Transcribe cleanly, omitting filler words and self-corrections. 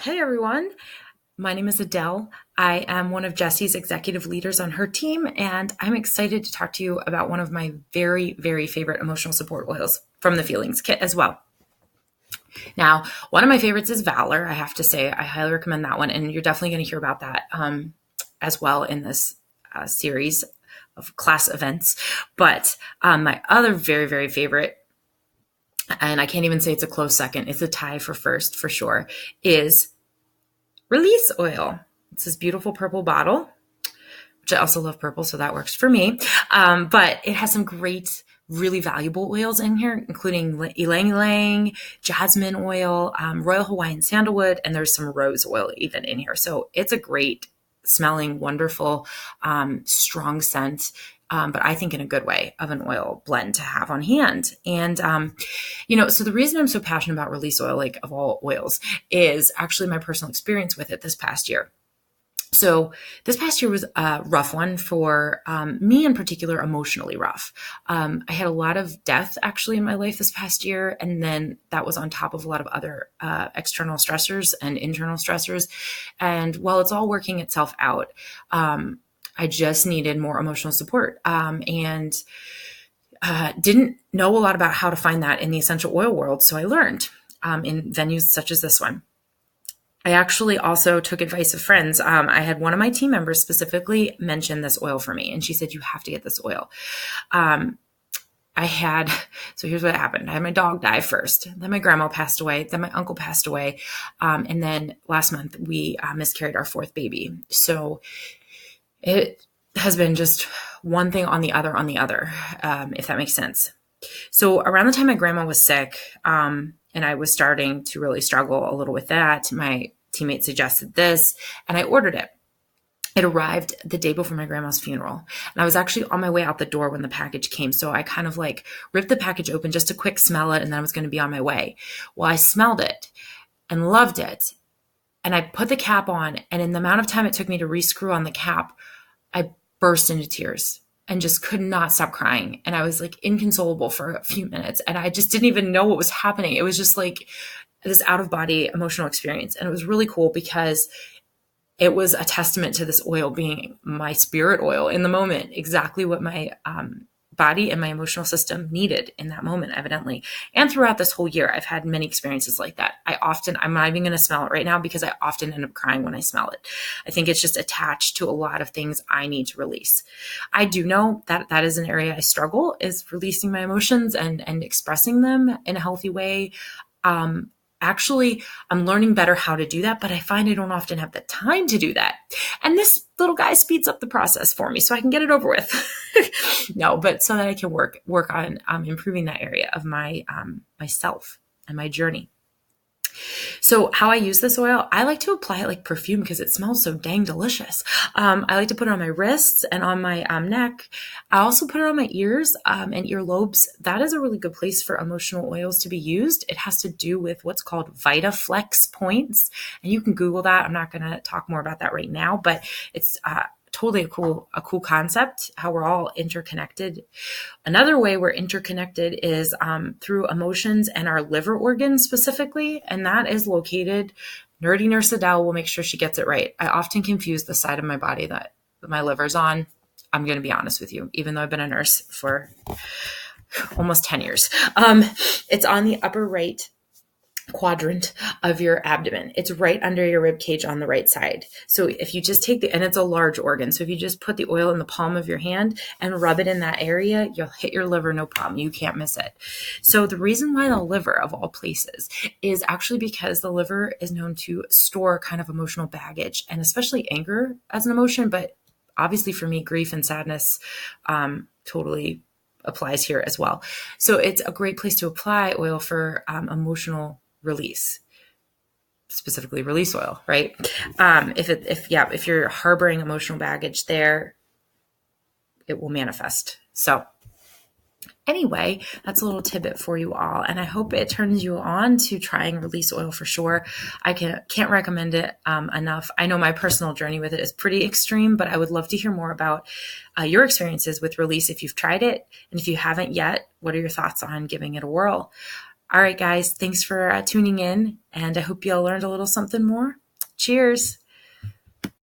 Hey everyone, my name is Adele. I am one of Jessie's executive leaders on her team, and I'm excited to talk to you about one of my very, very favorite emotional support oils from the Feelings Kit as well. Now, one of my favorites is Valor. I have to say, I highly recommend that one, and you're definitely going to hear about that as well in this series of class events. But my other very, very favorite, and I can't even say it's a close second, it's a tie for first for sure, is Release Oil. It's this beautiful purple bottle, which I also love purple, so that works for me. But it has some great, really valuable oils in here, including ylang ylang, jasmine oil, Royal Hawaiian sandalwood, and there's some rose oil even in here. So it's a great smelling, wonderful, strong scent. But I think in a good way of an oil blend to have on hand. And, so the reason I'm so passionate about Release Oil, like of all oils, is actually my personal experience with it this past year. So this past year was a rough one for me in particular, emotionally rough. I had a lot of death actually in my life this past year. And then that was on top of a lot of other external stressors and internal stressors. And while it's all working itself out, I just needed more emotional support and didn't know a lot about how to find that in the essential oil world. So I learned in venues such as this one. I actually also took advice of friends. I had one of my team members specifically mention this oil for me, and she said, you have to get this oil. So here's what happened. I had my dog die first, then my grandma passed away, then my uncle passed away. And then last month we miscarried our fourth baby. So it has been just one thing on the other, if that makes sense. So around the time my grandma was sick, and I was starting to really struggle a little with that, my teammate suggested this, and I ordered it. It arrived the day before my grandma's funeral, and I was actually on my way out the door when the package came. So I kind of like ripped the package open just to quick smell it, and then I was going to be on my way. Well, I smelled it and loved it. And I put the cap on, and in the amount of time it took me to re-screw on the cap, I burst into tears and just could not stop crying. And I was like inconsolable for a few minutes, and I just didn't even know what was happening. It was just like this out-of-body emotional experience. And it was really cool because it was a testament to this oil being my spirit oil in the moment, exactly what my body and my emotional system needed in that moment, evidently. And throughout this whole year, I've had many experiences like that. I'm not even going to smell it right now because I often end up crying when I smell it. I think it's just attached to a lot of things I need to release. I do know that that is an area I struggle, is releasing my emotions and expressing them in a healthy way. Actually, I'm learning better how to do that, but I find I don't often have the time to do that. And this little guy speeds up the process for me so I can get it over with. No, but so that I can work on improving that area of my myself and my journey. So how I use this oil, I like to apply it like perfume because it smells so dang delicious. I like to put it on my wrists and on my neck. I also put it on my ears and earlobes. That is a really good place for emotional oils to be used. It has to do with what's called VitaFlex points. And you can Google that. I'm not going to talk more about that right now, but it's totally a cool concept, how we're all interconnected. Another way we're interconnected is through emotions and our liver organs specifically, and that is located, nerdy nurse Adele will make sure she gets it right. I often confuse the side of my body that my liver's on. I'm going to be honest with you, even though I've been a nurse for almost 10 years. It's on the upper right quadrant of your abdomen. It's right under your rib cage on the right side. So if you just take and it's a large organ. So if you just put the oil in the palm of your hand and rub it in that area, you'll hit your liver, no problem. You can't miss it. So the reason why the liver of all places is actually because the liver is known to store kind of emotional baggage, and especially anger as an emotion. But obviously for me, grief and sadness, totally applies here as well. So it's a great place to apply oil for emotional release, specifically release oil, right? If you're harboring emotional baggage there, it will manifest. So anyway, that's a little tidbit for you all. And I hope it turns you on to trying release oil for sure. I can't recommend it enough. I know my personal journey with it is pretty extreme, but I would love to hear more about your experiences with release if you've tried it. And if you haven't yet, what are your thoughts on giving it a whirl? All right, guys, thanks for tuning in, and I hope you all learned a little something more. Cheers.